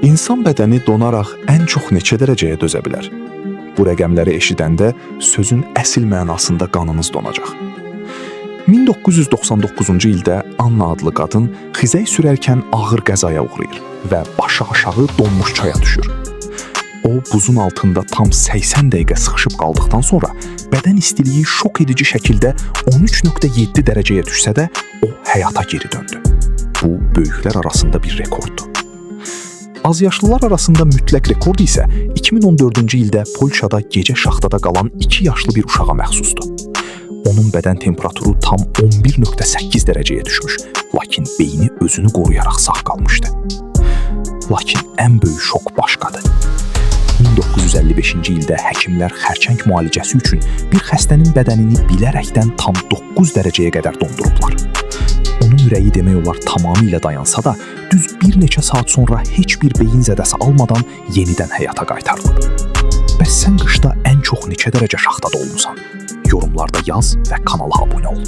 İnsan bədəni donaraq ən çox neçə dərəcəyə dözə bilər? Bu rəqəmləri eşidəndə sözün əsl mənasında qanınız donacaq. 1999-cu ildə Anna adlı qadın xizək sürərkən ağır qəzaya uğrayır və başı aşağı donmuş çaya düşür. O, buzun altında tam 80 dəqiqə sıxışıb qaldıqdan sonra bədən istiliyi şok edici şəkildə 13.7 dərəcəyə düşsə də o həyata geri döndü. Bu, böyüklər arasında bir rekorddur. Azyaşlılar arasında mütləq rekord isə 2014-cü ildə Polşada gecə şaxtada qalan 2 yaşlı bir uşağa məxsusdur. Onun bədən temperaturu tam 11.8 dərəcəyə düşmüş, lakin beyni özünü qoruyaraq sağ qalmışdı. Lakin ən böyük şok başqadır. 1955-ci ildə həkimlər xərçəng müalicəsi üçün bir xəstənin bədənini bilərəkdən tam 9 dərəcəyə qədər dondurublar. Onun ürəyi demək olar tamamilə dayansa da, düz bir neçə saat sonra heç bir beyin zədəsi almadan yenidən həyata qaytarılıb. Bəs sən qışda ən çox neçə dərəcə şaxtada olmusan? Yorumlarda yaz və kanala abunə ol.